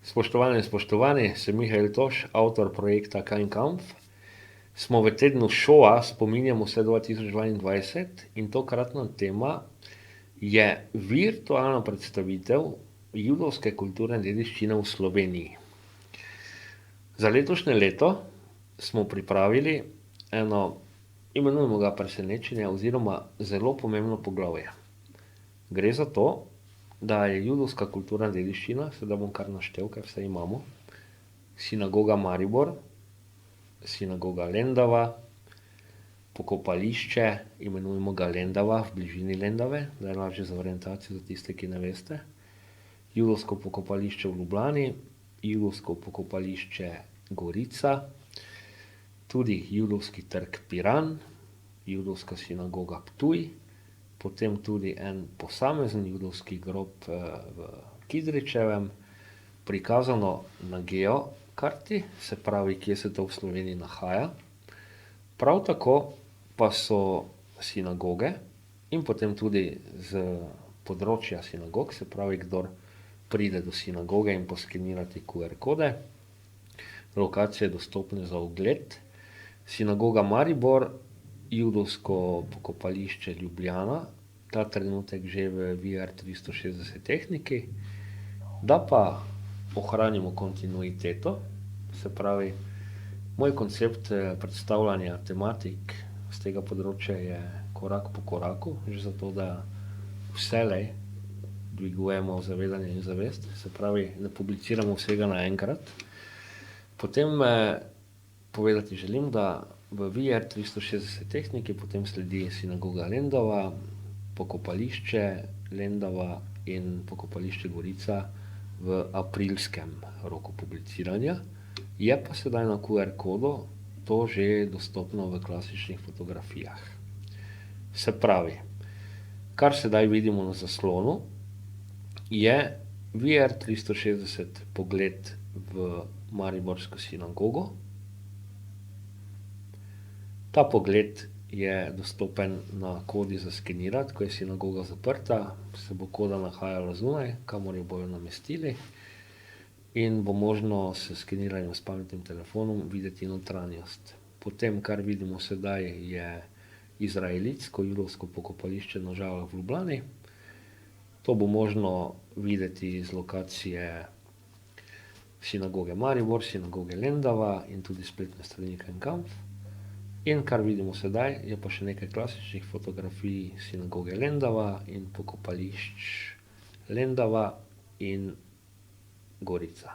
Spoštovane in spoštovani, sem Mihael Toš, avtor projekta Kein Kampf. Smo v tednu šova, spominjamo se 2022 in tokratna tema je virtualna predstavitev judovske kulturne dediščine v Sloveniji. Za letošnje leto smo pripravili eno, imenujemo ga presenečenje oziroma zelo pomembno poglavje. Gre za to, da je judovska kulturna dediščina, sedaj bom kar naštel, kaj vse imamo, sinagoga Maribor, sinagoga Lendava, pokopališče, imenujemo ga Lendava, v bližini Lendave, da je lažje za orientacijo za tiste, ki ne veste, judovsko pokopališče v Ljubljani, judovsko pokopališče Gorica, tudi judovski trg Piran, judovska sinagoga Ptuj, potem tudi en posamezen judovski grob v Kidričevem, prikazano na geokarti, se pravi, kje se to v Sloveniji nahaja. Prav tako pa so sinagoge in potem tudi z področja sinagog, se pravi, kdor pride do sinagoge in poskenirati QR kode, lokacije dostopne za ogled. Sinagoga Maribor, judovsko pokopališče Ljubljana, ta trenutek že v VR 360 tehniki, da pa ohranimo kontinuiteto, se pravi, moj koncept predstavljanja tematik z tega področja je korak po koraku, že zato, da vselej dvigujemo zavedanje in zavest, se pravi, ne publiciramo vsega naenkrat. Potem povedati želim, da v VR 360 tehniki potem sledi sinagoga Lendava, pokopališče Lendava in pokopališče Gorica v aprilskem roku publiciranja. Je pa sedaj na QR kodu to že dostopno v klasičnih fotografijah. Se pravi, kar sedaj vidimo na zaslonu, je VR 360 pogled v mariborsko sinagogo. Ta pogled je dostopen na kodi za skenirati, ko je sinagoga zaprta, se bo koda nahajala zunaj, kamor jo bojo namestili in bo možno s skeniranjem s pametnim telefonom videti notranjost. Potem, kar vidimo sedaj, je izraelitsko judovsko pokopališče na Žalah v Ljubljani. To bo možno videti z lokacije sinagoge Maribor, sinagoge Lendava in tudi spletne strani Kein Kampf. In kar vidimo sedaj, je pa še nekaj klasičnih fotografij sinagoge Lendava in pokopališč Lendava in Gorica.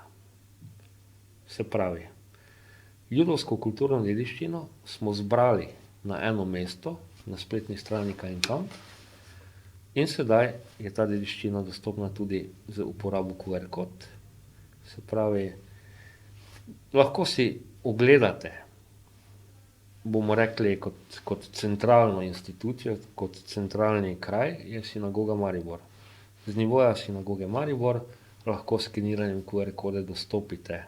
Se pravi, judovsko kulturno dediščino smo zbrali na eno mesto, na spletni strani Kein Kampf, in sedaj je ta dediščina dostopna tudi z uporabo QR kod. Se pravi, lahko si ogledate, bomo rekli, kot centralno institucijo, kot centralni kraj, je sinagoga Maribor. Z nivoja sinagoge Maribor lahko s skeniranjem QR kode dostopite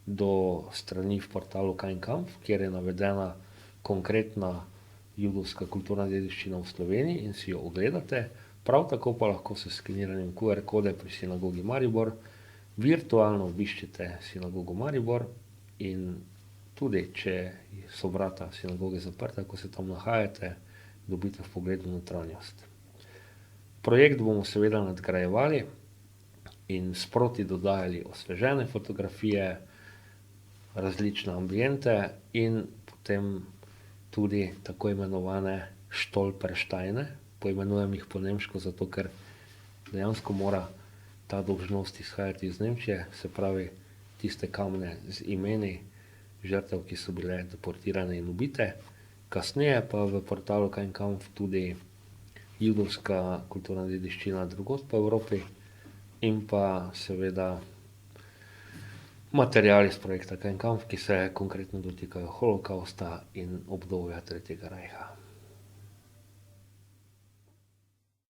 do strani v portalu Kein Kampf, kjer je navedena konkretna judovska kulturna dediščina v Sloveniji in si jo ogledate. Prav tako pa lahko s skeniranjem QR kode pri sinagogi Maribor virtualno obiščete sinagogo Maribor in tudi, če so vrata sinagoge zaprta, ko se tam nahajate, dobite vpogled v notranjost. Projekt bomo seveda nadgrajevali in sproti dodajali osvežene fotografije, različne ambiente in potem tudi tako imenovane stolpersteine. Poimenujem jih po nemško, zato ker dejansko mora ta dolžnost izhajati iz Nemčije, se pravi tiste kamne z imeni žrtev, ki so bile deportirane in ubite. Kasneje pa v portalu Kein Kampf tudi judovska kulturna dediščina drugod po Evropi in pa seveda materiali iz projekta Kein Kampf, ki se konkretno dotikajo holokavsta in obdobja Tretjega rajha.